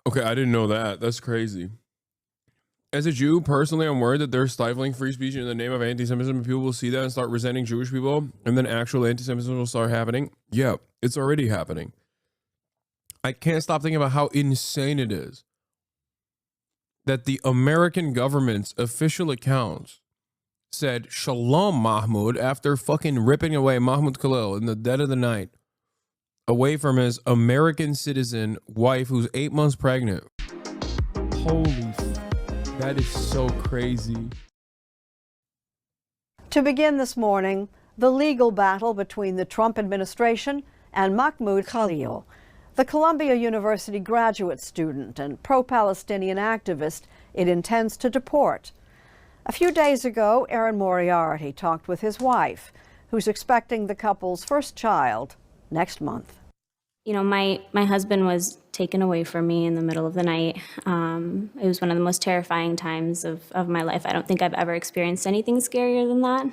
Okay, I didn't know that. That's crazy. As a Jew, personally, I'm worried that they're stifling free speech in the name of anti-Semitism, and people will see that and start resenting Jewish people, and then actual anti-Semitism will start happening. Yeah, it's already happening. I can't stop thinking about how insane it is that the American government's official accounts said Shalom Mahmoud after fucking ripping away Mahmoud Khalil in the dead of the night away from his American citizen wife who's 8 months pregnant. Holy, that is so crazy. To begin this morning, the legal battle between the Trump administration and Mahmoud Khalil, the Columbia University graduate student and pro-Palestinian activist it intends to deport. A few days ago, Aaron Moriarty talked with his wife, who's expecting the couple's first child next month. You know, my husband was taken away from me in the middle of the night. It was one of the most terrifying times of my life. I don't think I've ever experienced anything scarier than that.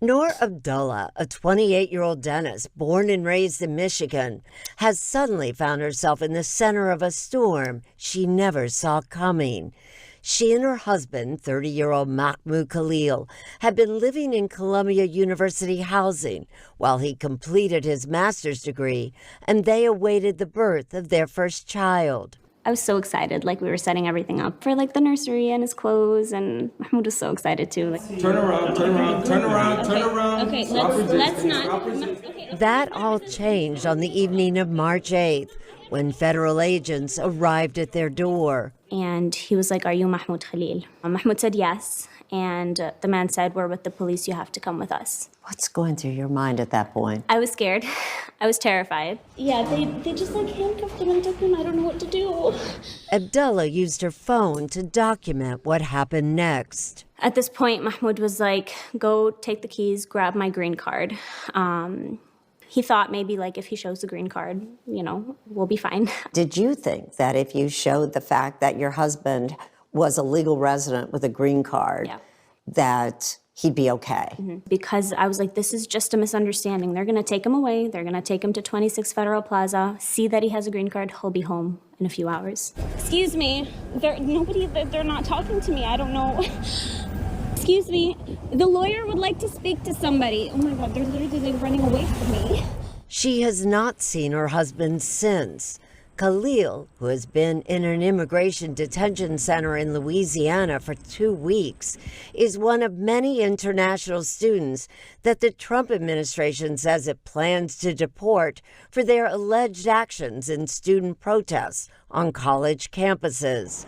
Noor Abdullah, a 28-year-old dentist born and raised in Michigan, has suddenly found herself in the center of a storm she never saw coming. She and her husband, 30-year-old Mahmoud Khalil, had been living in Columbia University housing while he completed his master's degree, and they awaited the birth of their first child. I was so excited, like we were setting everything up for like the nursery and his clothes, and Mahmoud was so excited too. Like, turn around, turn around, turn around, turn around. Okay, let's not. Okay. That all changed on the evening of March 8th when federal agents arrived at their door. And he was like, "Are you Mahmoud Khalil?" Mahmoud said yes, and the man said, "We're with the police, you have to come with us." What's going through your mind at that point? I was scared. I was terrified. Yeah, they just like handcuffed him and took him. I don't know what to do. Abdullah used her phone to document what happened next. At this point, Mahmoud was like, "Go take the keys, grab my green card." He thought maybe like if he shows the green card, you know, we'll be fine. Did you think that if you showed the fact that your husband was a legal resident with a green card, that he'd be okay? Mm-hmm. Because I was like, this is just a misunderstanding. They're going to take him away. They're going to take him to 26 Federal Plaza, see that he has a green card. He'll be home in a few hours. Excuse me. They're not talking to me. I don't know. Excuse me, the lawyer would like to speak to somebody. Oh my God, they're literally like running away from me. She has not seen her husband since. Khalil, who has been in an immigration detention center in Louisiana for 2 weeks, is one of many international students that the Trump administration says it plans to deport for their alleged actions in student protests on college campuses.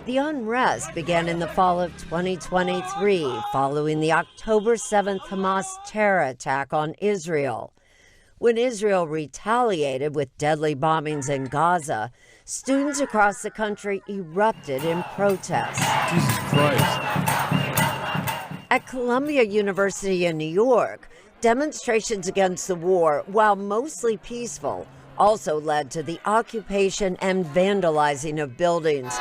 The unrest began in the fall of 2023 following the October 7th Hamas terror attack on Israel. When Israel retaliated with deadly bombings in Gaza, students across the country erupted in protest. Jesus Christ. At Columbia University in New York, demonstrations against the war, while mostly peaceful, also led to the occupation and vandalizing of buildings.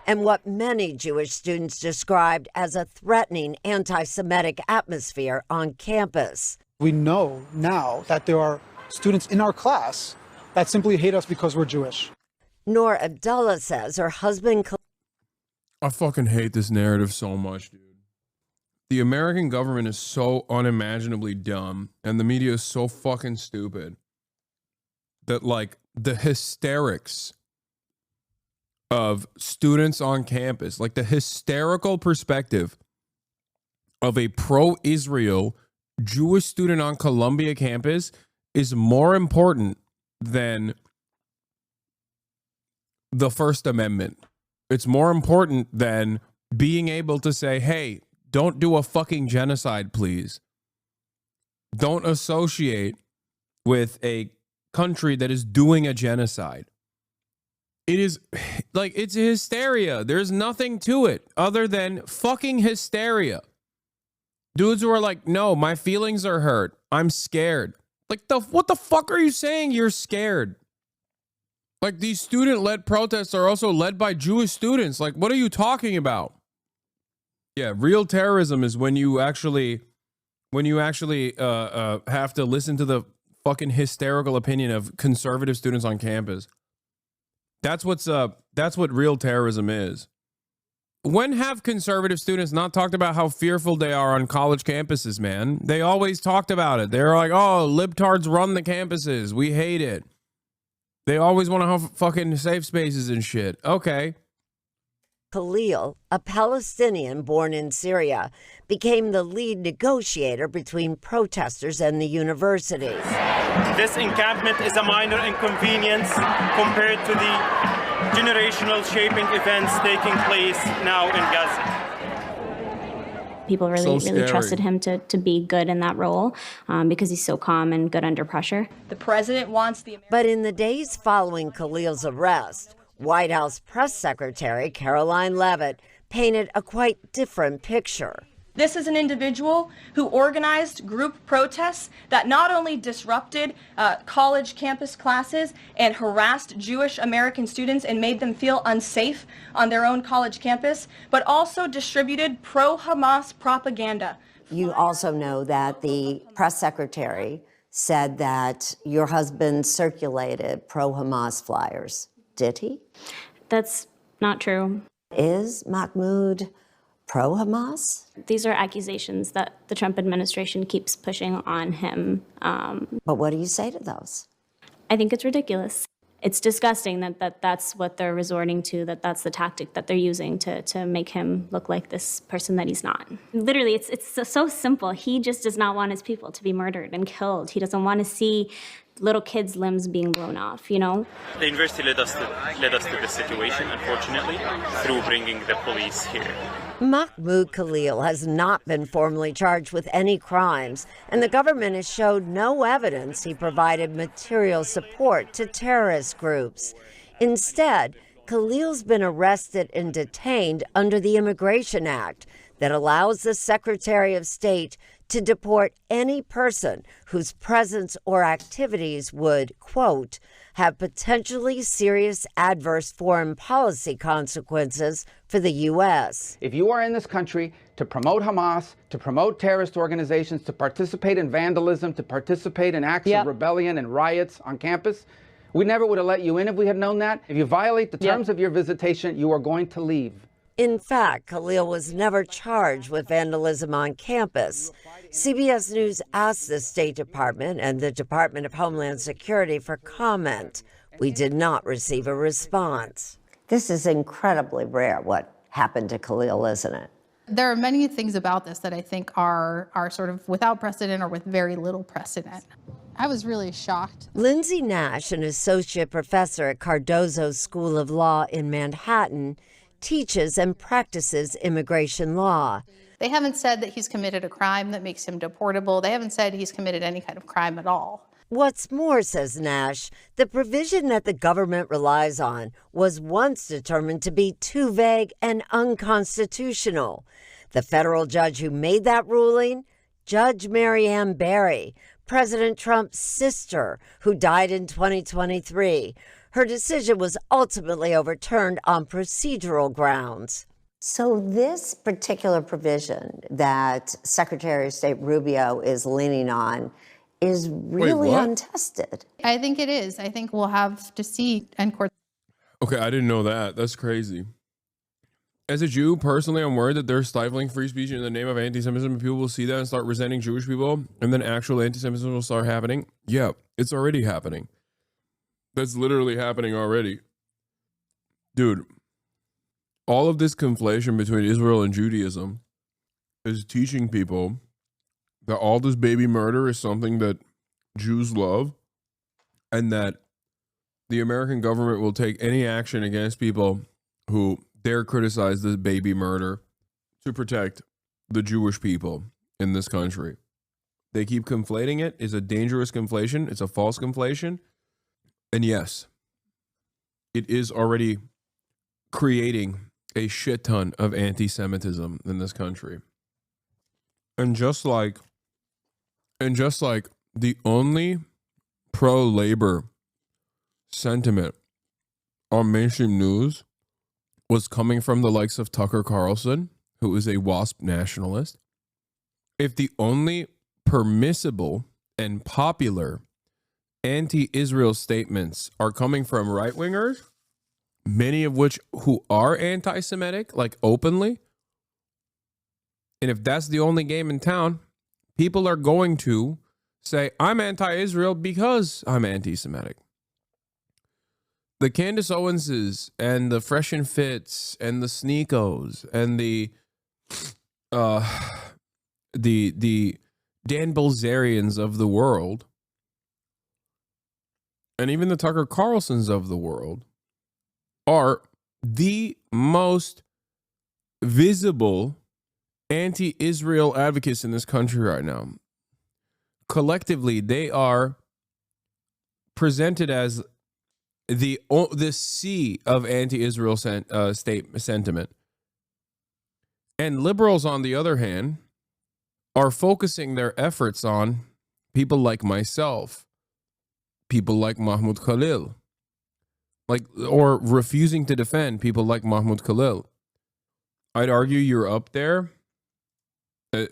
And what many Jewish students described as a threatening anti-Semitic atmosphere on campus. We know now that there are students in our class that simply hate us because we're Jewish. Noor Abdullah says her husband... I fucking hate this narrative so much, dude. The American government is so unimaginably dumb, and the media is so fucking stupid that, like, the hysterics of students on campus, like the hysterical perspective of a pro-Israel Jewish student on Columbia campus is more important than the First Amendment. It's more important than being able to say, hey, don't do a fucking genocide, please. Don't associate with a country that is doing a genocide. It is like, it's hysteria. There's nothing to it other than fucking hysteria. Dudes who are like, no, my feelings are hurt. I'm scared. Like, what the fuck are you saying? You're scared. Like, these student-led protests are also led by Jewish students. Like, what are you talking about? Yeah, real terrorism is when you actually have to listen to the fucking hysterical opinion of conservative students on campus. That's what real terrorism is. When have conservative students not talked about how fearful they are on college campuses, man? They always talked about it. They're like, oh, libtards run the campuses. We hate it. They always want to have fucking safe spaces and shit. Okay. Khalil, a Palestinian born in Syria, became the lead negotiator between protesters and the university. This encampment is a minor inconvenience compared to the generational shaping events taking place now in Gaza. People really trusted him to be good in that role because he's so calm and good under pressure. The president wants But in the days following Khalil's arrest, White House Press Secretary Caroline Leavitt painted a quite different picture. This is an individual who organized group protests that not only disrupted college campus classes and harassed Jewish American students and made them feel unsafe on their own college campus, but also distributed pro-Hamas propaganda. You also know that the press secretary said that your husband circulated pro-Hamas flyers. Did he? That's not true. Is Mahmoud pro-Hamas? These are accusations that the Trump administration keeps pushing on him. But what do you say to those? I think it's ridiculous. It's disgusting that that's what they're resorting to, that's the tactic that they're using to make him look like this person that he's not. Literally, it's so simple. He just does not want his people to be murdered and killed. He doesn't want to see little kids' limbs being blown off, you know? The university led us to this situation, unfortunately, through bringing the police here. Mahmoud Khalil has not been formally charged with any crimes, and the government has showed no evidence he provided material support to terrorist groups. Instead, Khalil's been arrested and detained under the Immigration Act that allows the Secretary of State to deport any person whose presence or activities would, quote, have potentially serious adverse foreign policy consequences for the U.S. If you are in this country to promote Hamas, to promote terrorist organizations, to participate in vandalism, to participate in acts of rebellion and riots on campus, we never would have let you in if we had known that. If you violate the terms of your visitation, you are going to leave. In fact, Khalil was never charged with vandalism on campus. CBS News asked the State Department and the Department of Homeland Security for comment. We did not receive a response. This is incredibly rare, what happened to Khalil, isn't it? There are many things about this that I think are sort of without precedent or with very little precedent. I was really shocked. Lindsay Nash, an associate professor at Cardozo School of Law in Manhattan, teaches and practices immigration law. They haven't said that he's committed a crime that makes him deportable. They haven't said he's committed any kind of crime at all. What's more, says Nash, the provision that the government relies on was once determined to be too vague and unconstitutional. The federal judge who made that ruling, Judge Mary Ann Barry, President Trump's sister, who died in 2023. Her decision was ultimately overturned on procedural grounds. So this particular provision that Secretary of State Rubio is leaning on is really untested. I think it is. I think we'll have to see in court. Okay, I didn't know that. That's crazy. As a Jew, personally, I'm worried that they're stifling free speech in the name of anti-Semitism, and people will see that and start resenting Jewish people, and then actual anti-Semitism will start happening. Yeah, it's already happening. That's literally happening already. Dude, all of this conflation between Israel and Judaism is teaching people that all this baby murder is something that Jews love, and that the American government will take any action against people who dare criticize this baby murder to protect the Jewish people in this country. They keep conflating it. It's a dangerous conflation. It's a false conflation. And yes, it is already creating a shit ton of anti-Semitism in this country. And just like the only pro-labor sentiment on mainstream news was coming from the likes of Tucker Carlson, who is a WASP nationalist, if the only permissible and popular anti-Israel statements are coming from right-wingers, many of which who are anti-Semitic, like openly. And if that's the only game in town, people are going to say, I'm anti-Israel because I'm anti-Semitic. The Candace Owenses and the Fresh and Fits and the Sneakos and the Dan Bilzerians of the world, and even the Tucker Carlsons of the world, are the most visible anti-Israel advocates in this country right now. Collectively, they are presented as the sea of anti-Israel sentiment. And liberals, on the other hand, are focusing their efforts on people like myself, people like Mahmoud Khalil, or refusing to defend people like Mahmoud Khalil. I'd argue you're up there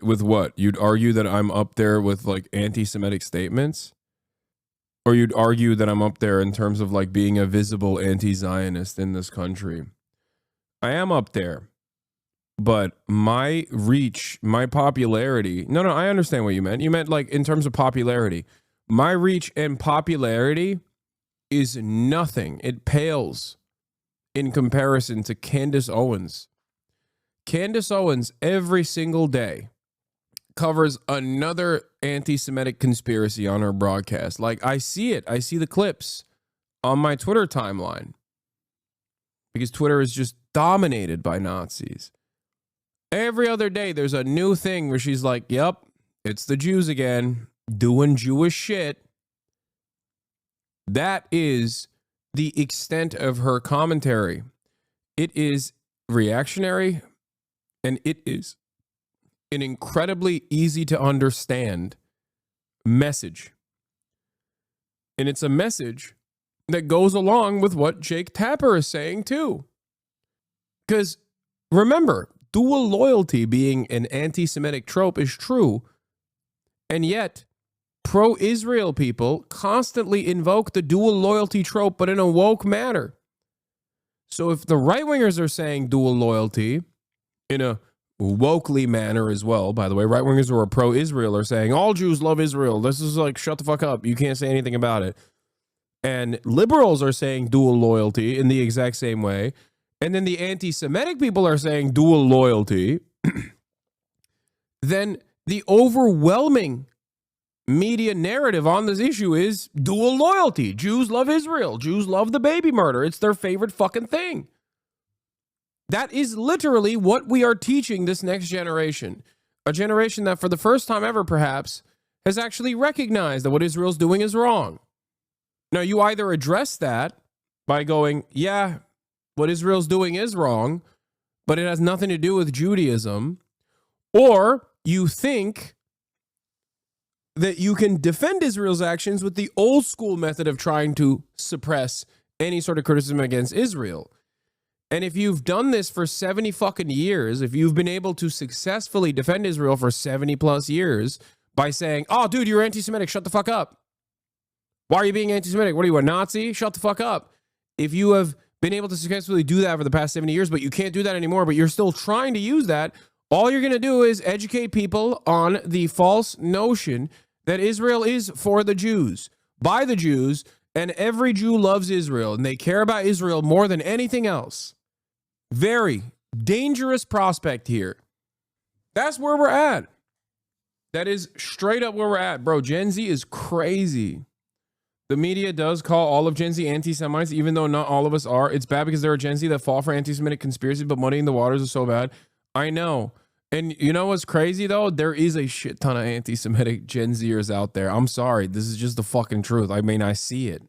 with what? You'd argue that I'm up there with like anti-Semitic statements? Or you'd argue that I'm up there in terms of like being a visible anti-Zionist in this country? I am up there. But my reach, my popularity, no, I understand what you meant. You meant like in terms of popularity. My reach and popularity is nothing. It pales in comparison to Candace Owens. Candace Owens every single day covers another anti-Semitic conspiracy on her broadcast. Like, I see it. I see the clips on my Twitter timeline because Twitter is just dominated by Nazis. Every other day, there's a new thing where she's like, yep, it's the Jews again, doing Jewish shit. That is the extent of her commentary. It is reactionary, and it is an incredibly easy to understand message. And it's a message that goes along with what Jake Tapper is saying too. Because remember, dual loyalty being an anti-Semitic trope is true. And yet, pro-Israel people constantly invoke the dual loyalty trope, but in a woke manner. So if the right-wingers are saying dual loyalty in a wokely manner as well, by the way, right-wingers who are pro-Israel are saying all Jews love Israel. This is like, shut the fuck up. You can't say anything about it. And liberals are saying dual loyalty in the exact same way. And then the anti-Semitic people are saying dual loyalty. Then the overwhelming media narrative on this issue is dual loyalty. Jews love Israel. Jews love the baby murder. It's their favorite fucking thing. That is literally what we are teaching this next generation. A generation that for the first time ever, perhaps, has actually recognized that what Israel's doing is wrong. Now, you either address that by going, yeah, what Israel's doing is wrong, but it has nothing to do with Judaism, or you think that you can defend Israel's actions with the old school method of trying to suppress any sort of criticism against Israel. And if you've done this for 70 fucking years, if you've been able to successfully defend Israel for 70 plus years by saying, oh, dude, you're anti-Semitic, shut the fuck up. Why are you being anti-Semitic? What are you, a Nazi? Shut the fuck up. If you have been able to successfully do that for the past 70 years, but you can't do that anymore, but you're still trying to use that, all you're going to do is educate people on the false notion that Israel is for the Jews, by the Jews, and every Jew loves Israel, and they care about Israel more than anything else. Very dangerous prospect here. That's where we're at. That is straight up where we're at, bro. Gen Z is crazy. The media does call all of Gen Z anti-Semites, even though not all of us are. It's bad because there are Gen Z that fall for anti-Semitic conspiracies, but muddying the waters is so bad. I know. And you know what's crazy, though? There is a shit ton of anti-Semitic Gen Zers out there. I'm sorry. This is just the fucking truth. I mean, I see it.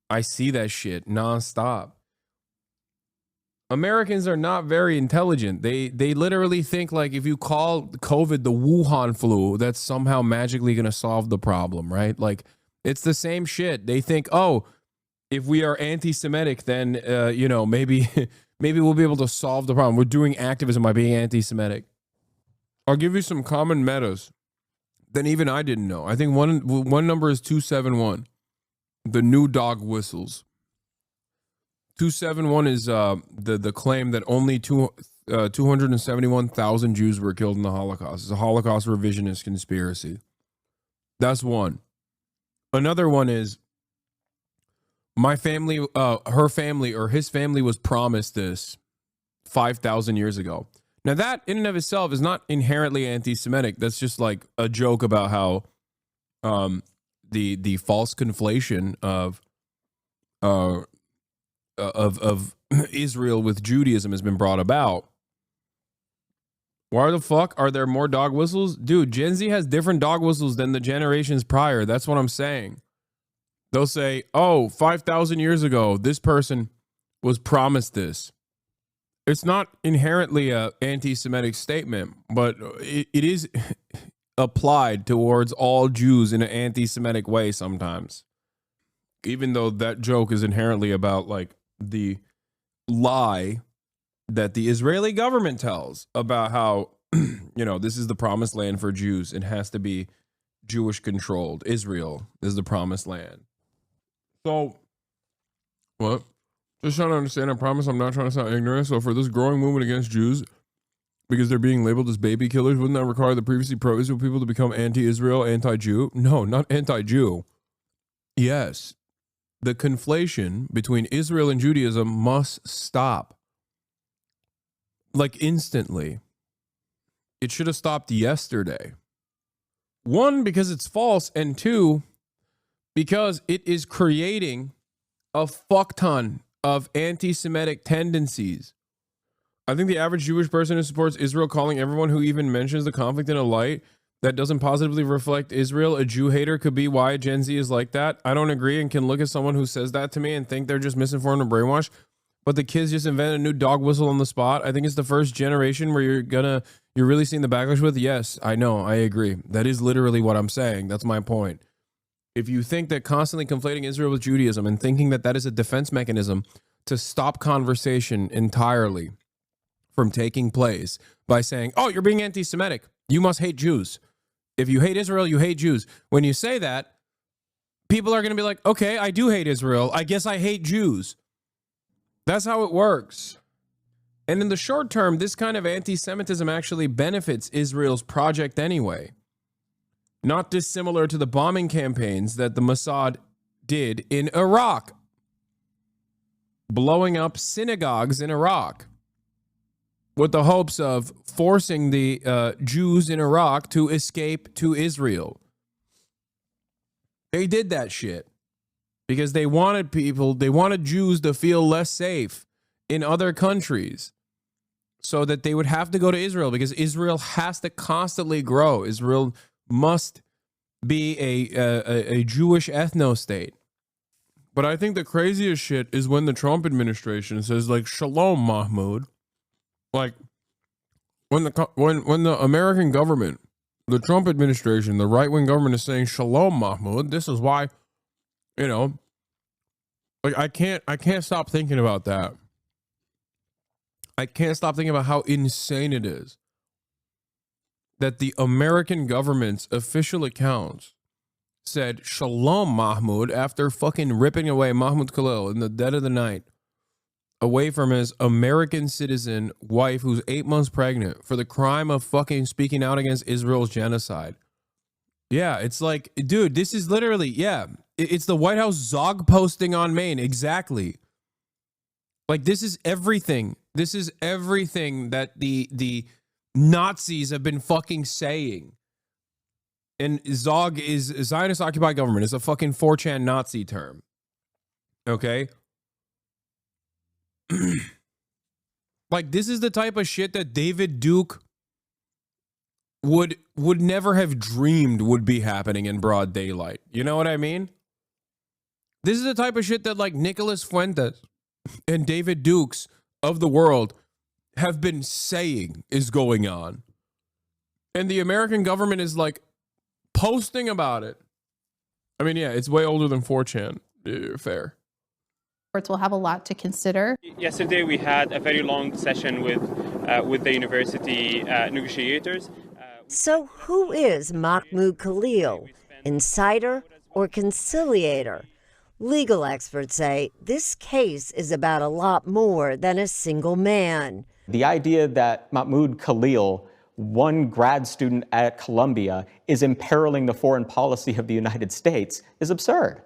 I see that shit nonstop. Americans are not very intelligent. They literally think like if you call COVID the Wuhan flu, that's somehow magically going to solve the problem, right? Like it's the same shit. They think, oh, if we are anti-Semitic, then, maybe we'll be able to solve the problem. We're doing activism by being anti-Semitic. I'll give you some common metas that even I didn't know. I think one number is 271. the new dog whistles. 271 is the claim that only 271,000 Jews were killed in the Holocaust. It's a Holocaust revisionist conspiracy. That's one. Another one is my family, her family, or his family was promised this 5,000 years ago. Now that in and of itself is not inherently anti-Semitic. That's just like a joke about how the false conflation of Israel with Judaism has been brought about. Why the fuck are there more dog whistles? Dude, Gen Z has different dog whistles than the generations prior. That's what I'm saying. They'll say, oh, 5,000 years ago, this person was promised this. It's not inherently an anti-Semitic statement, but it is applied towards all Jews in an anti-Semitic way sometimes. Even though that joke is inherently about like the lie that the Israeli government tells about how, you know, this is the promised land for Jews. It has to be Jewish controlled. Israel is the promised land. So, what? Just trying to understand, I promise I'm not trying to sound ignorant. So for this growing movement against Jews, because they're being labeled as baby killers, wouldn't that require the previously pro-Israel people to become anti-Israel, anti-Jew? No, not anti-Jew. Yes. The conflation between Israel and Judaism must stop. Like instantly. It should have stopped yesterday. One, because it's false, and two, because it is creating a fuck ton of anti-Semitic tendencies. I think the average Jewish person who supports Israel calling everyone who even mentions the conflict in a light that doesn't positively reflect Israel a Jew hater could be why Gen Z is like that. I don't agree and can look at someone who says that to me and think they're just misinformed and brainwashed. But the kids just invented a new dog whistle on the spot. I think it's the first generation where you're really seeing the backlash with. Yes, I know. I agree. That is literally what I'm saying. That's my point. If you think that constantly conflating Israel with Judaism and thinking that that is a defense mechanism to stop conversation entirely from taking place by saying, oh, you're being anti-Semitic, you must hate Jews. If you hate Israel, you hate Jews. When you say that, people are going to be like, okay, I do hate Israel. I guess I hate Jews. That's how it works. And in the short term, this kind of anti-Semitism actually benefits Israel's project anyway. Not dissimilar to the bombing campaigns that the Mossad did in Iraq. Blowing up synagogues in Iraq with the hopes of forcing the Jews in Iraq to escape to Israel. They did that shit because they wanted Jews to feel less safe in other countries so that they would have to go to Israel because Israel has to constantly grow. Israel must be a Jewish ethno-state. But I think the craziest shit is when the Trump administration says, like, Shalom, Mahmoud. Like, when the American government, the Trump administration, the right-wing government is saying, Shalom, Mahmoud, this is why, you know, like, I can't stop thinking about that. I can't stop thinking about how insane it is that the American government's official accounts said Shalom Mahmoud after fucking ripping away Mahmoud Khalil in the dead of the night away from his American citizen wife who's 8 months pregnant for the crime of fucking speaking out against Israel's genocide. Yeah, it's like, dude, this is literally, yeah, it's the White House Zog posting on Maine. Exactly. Like, this is everything. This is everything that the Nazis have been fucking saying. And Zog is Zionist occupied government. It's a fucking 4chan Nazi term. Okay? Like, this is the type of shit that David Duke would never have dreamed would be happening in broad daylight. You know what I mean? This is the type of shit that, like, Nicholas Fuentes and David Dukes of the world have been saying is going on. And the American government is, like, posting about it. I mean, yeah, it's way older than 4chan. Fair. Will have a lot to consider. Yesterday, we had a very long session with the university negotiators. So who is Mahmoud Khalil? Insider or conciliator? Legal experts say this case is about a lot more than a single man. The idea that Mahmoud Khalil, one grad student at Columbia, is imperiling the foreign policy of the United States is absurd.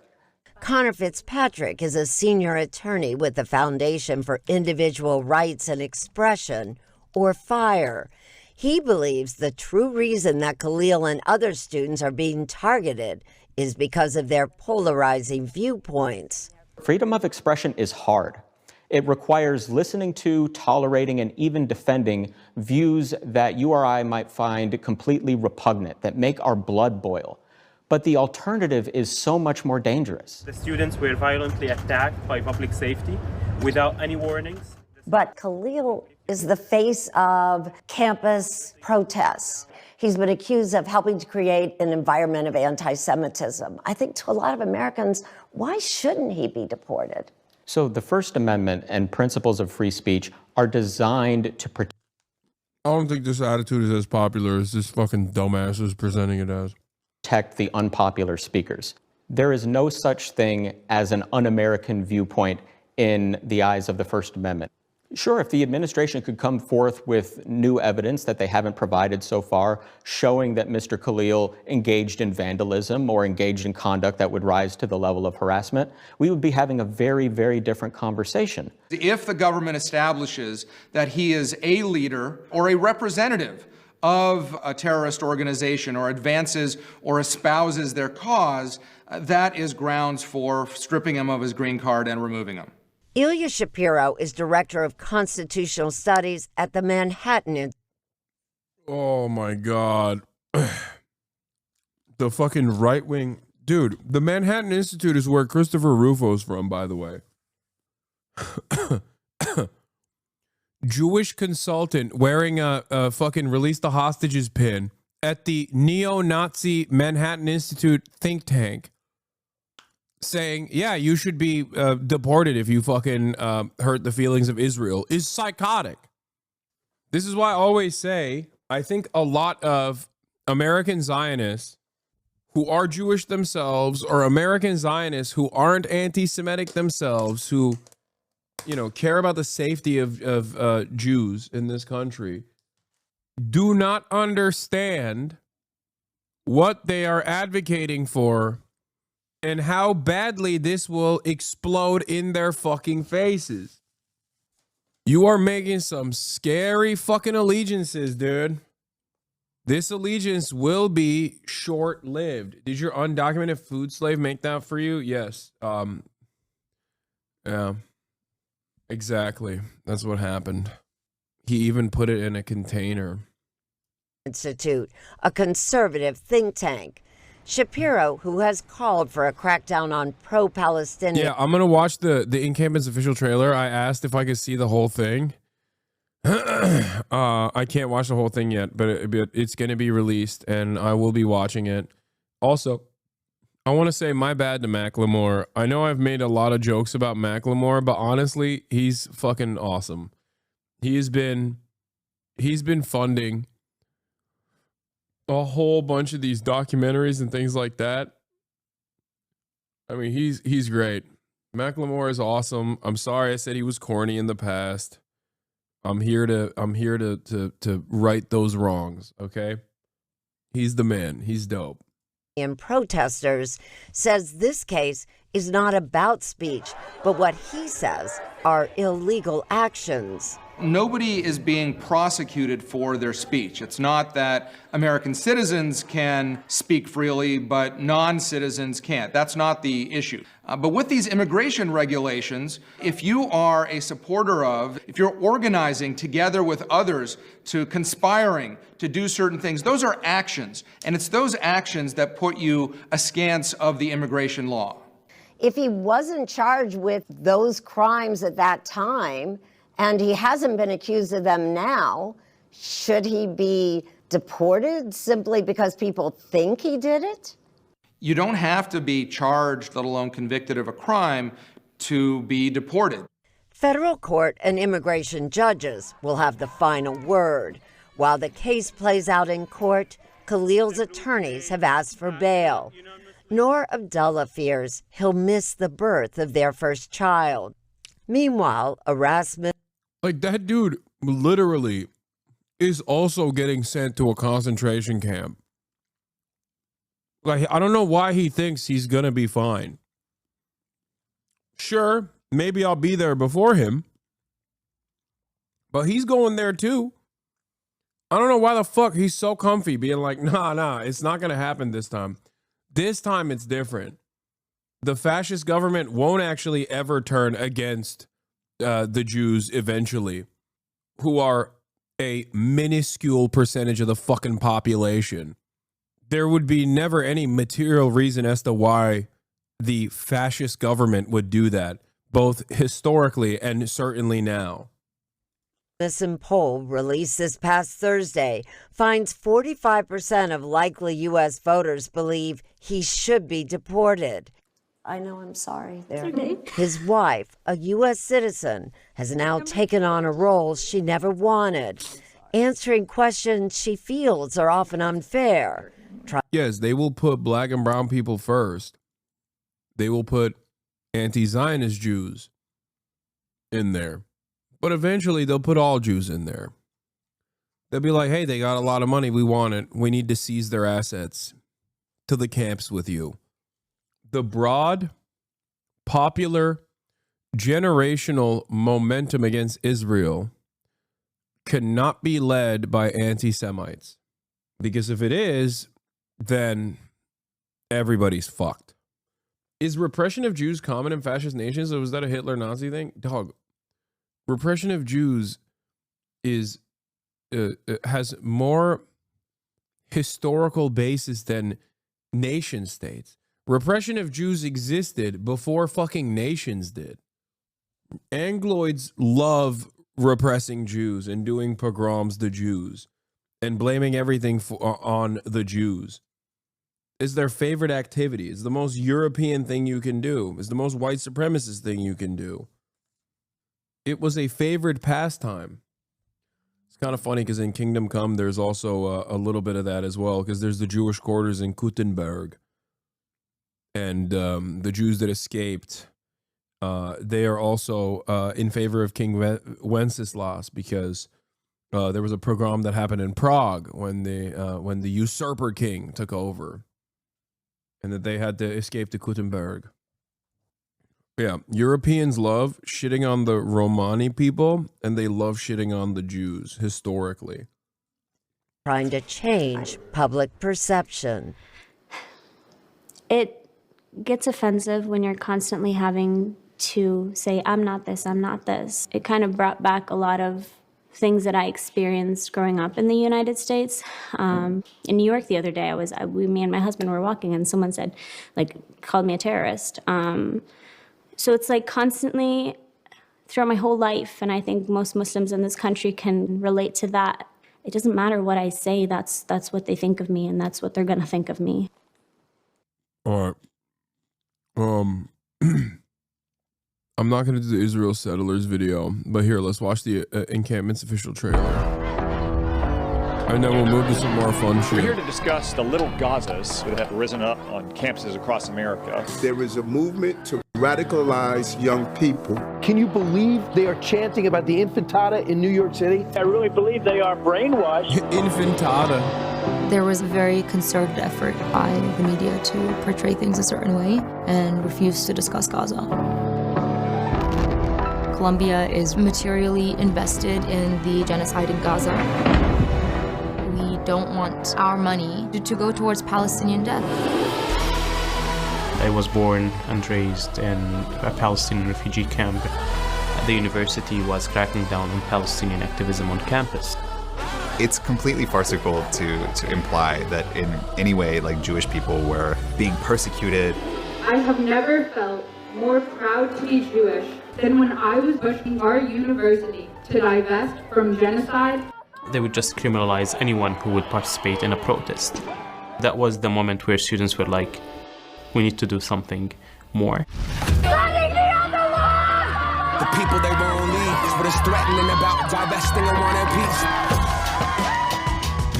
Connor Fitzpatrick is a senior attorney with the Foundation for Individual Rights and Expression, or FIRE. He believes the true reason that Khalil and other students are being targeted is because of their polarizing viewpoints. Freedom of expression is hard. It requires listening to, tolerating, and even defending views that you or I might find completely repugnant, that make our blood boil. But the alternative is so much more dangerous. The students were violently attacked by public safety without any warnings. But Khalil is the face of campus protests. He's been accused of helping to create an environment of anti-Semitism. I think to a lot of Americans, why shouldn't he be deported? So the First Amendment and principles of free speech are designed to protect. I don't think this attitude is as popular as this fucking dumbass is presenting it as. Protect the unpopular speakers. There is no such thing as an un-American viewpoint in the eyes of the First Amendment. Sure, if the administration could come forth with new evidence that they haven't provided so far, showing that Mr. Khalil engaged in vandalism or engaged in conduct that would rise to the level of harassment, we would be having a very, very different conversation. If the government establishes that he is a leader or a representative of a terrorist organization or advances or espouses their cause, that is grounds for stripping him of his green card and removing him. Ilya Shapiro is director of constitutional studies at the Manhattan Institute. Oh my God. The fucking right wing. Dude, the Manhattan Institute is where Christopher Rufo's from, by the way. Jewish consultant wearing a fucking release the hostages pin at the neo-Nazi Manhattan Institute think tank, saying, yeah, you should be deported if you fucking hurt the feelings of Israel, is psychotic. This is why I always say, I think a lot of American Zionists who are Jewish themselves, or American Zionists who aren't anti-Semitic themselves, who, you know, care about the safety of Jews in this country, do not understand what they are advocating for and how badly this will explode in their fucking faces. You are making some scary fucking allegiances, dude. This allegiance will be short-lived. Did your undocumented food slave make that for you? Yes. Yeah. Exactly. That's what happened. He even put it in a container. Institute, a conservative think tank. Shapiro, who has called for a crackdown on pro-Palestinian... Yeah, I'm going to watch the In-Campus official trailer. I asked if I could see the whole thing. I can't watch the whole thing yet, but it's going to be released, and I will be watching it. Also, I want to say my bad to Macklemore. I know I've made a lot of jokes about Macklemore, but honestly, he's fucking awesome. He's been funding a whole bunch of these documentaries and things like that. I mean, he's great. Macklemore is awesome. I'm sorry I said he was corny in the past. I'm here to right those wrongs, okay? He's the man. He's dope. And protesters says this case is not about speech, but what he says are illegal actions. Nobody is being prosecuted for their speech. It's not that American citizens can speak freely, but non-citizens can't. That's not the issue. But with these immigration regulations, if you are a supporter of, if you're organizing together with others to conspiring to do certain things, those are actions. And it's those actions that put you askance of the immigration law. If he wasn't charged with those crimes at that time, and he hasn't been accused of them now, should he be deported simply because people think he did it? You don't have to be charged, let alone convicted of a crime, to be deported. Federal court and immigration judges will have the final word. While the case plays out in court, Khalil's attorneys have asked for bail. Noor Abdullah fears he'll miss the birth of their first child. Meanwhile, Erasmus... Like, that dude literally is also getting sent to a concentration camp. Like, I don't know why he thinks he's gonna be fine. Sure, maybe I'll be there before him, but he's going there too. I don't know why the fuck he's so comfy being like, nah, it's not gonna happen this time. This time it's different. The fascist government won't actually ever turn against the Jews eventually, who are a minuscule percentage of the fucking population. There would be never any material reason as to why the fascist government would do that, both historically and certainly now. Rasmussen poll released this past Thursday finds 45% of likely U.S. voters believe he should be deported. I know, I'm sorry. Okay. His wife, a U.S. citizen, has now taken on a role she never wanted, answering questions she feels are often unfair. Yes, they will put black and brown people first. They will put anti-Zionist Jews in there. But eventually they'll put all Jews in there. They'll be like, hey, they got a lot of money. We want it. We need to seize their assets. To the camps with you. The broad, popular, generational momentum against Israel cannot be led by anti-Semites. Because if it is, then everybody's fucked. Is repression of Jews common in fascist nations, or was that a Hitler-Nazi thing? Dog. Repression of Jews is has more historical basis than nation states. Repression of Jews existed before fucking nations did. Angloids love repressing Jews and doing pogroms to Jews and blaming everything on the Jews. Is their favorite activity. It's the most European thing you can do. It's the most white supremacist thing you can do. It was a favorite pastime. It's kind of funny because in Kingdom Come, there's also a little bit of that as well, because there's the Jewish quarters in Gutenberg. And the Jews that escaped, they are also in favor of King Wenceslas, because there was a pogrom that happened in Prague when the usurper king took over, and that they had to escape to Gutenberg. Yeah, Europeans love shitting on the Romani people, and they love shitting on the Jews, historically. Trying to change public perception. It gets offensive when you're constantly having to say, I'm not this, I'm not this. It kind of brought back a lot of things that I experienced growing up in the United States. In New York the other day, me and my husband were walking, and someone said, called me a terrorist. So it's like constantly throughout my whole life, and I think most Muslims in this country can relate to that. It doesn't matter what I say, that's what they think of me, and that's what they're gonna think of me. All right. I'm not gonna do the Israel settlers video, but here, let's watch the encampment's official trailer. And then we'll move to some more fun shit. We're here to discuss the little Gazas that have risen up on campuses across America. There is a movement to radicalize young people. Can you believe they are chanting about the Intifada in New York City? I really believe they are brainwashed. Intifada. There was a very concerted effort by the media to portray things a certain way and refuse to discuss Gaza. Colombia is materially invested in the genocide in Gaza. We don't want our money to go towards Palestinian death. I was born and raised in a Palestinian refugee camp. The university was cracking down on Palestinian activism on campus. It's completely farcical to imply that in any way, Jewish people were being persecuted. I have never felt more proud to be Jewish than when I was pushing our university to divest from genocide. They would just criminalize anyone who would participate in a protest. That was the moment where students were like, we need to do something more. The people they won't leave, but it's threatening about divesting and wanting peace.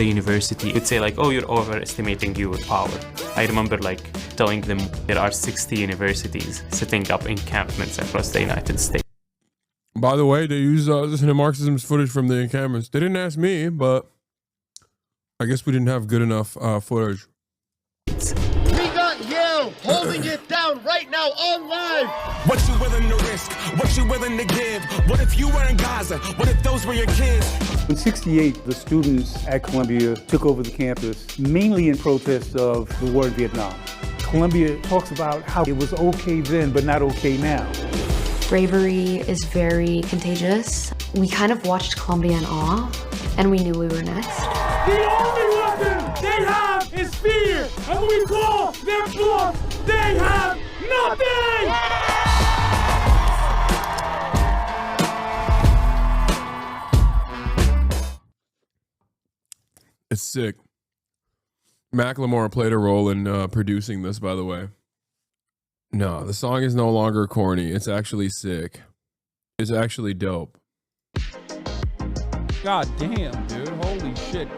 the university would say like, oh, you're overestimating your power. I remember like telling them there are 60 universities setting up encampments across the United States. By the way, they use Marxism's footage from the encampments. They didn't ask me, but I guess we didn't have good enough footage. We got Yale holding it down right now on live. What you willing to risk? What you willing to give? What if you were in Gaza? What if those were your kids? In '68, the students at Columbia took over the campus, mainly in protest of the war in Vietnam. Columbia talks about how it was okay then, but not okay now. Bravery is very contagious. We kind of watched Columbia in awe, and we knew we were next. The only weapon they have is fear, and when we call their bluff, they have nothing! It's sick. Macklemore played a role in producing this, by the way. No, the song is no longer corny. It's actually sick. It's actually dope. God damn, dude. Holy shit.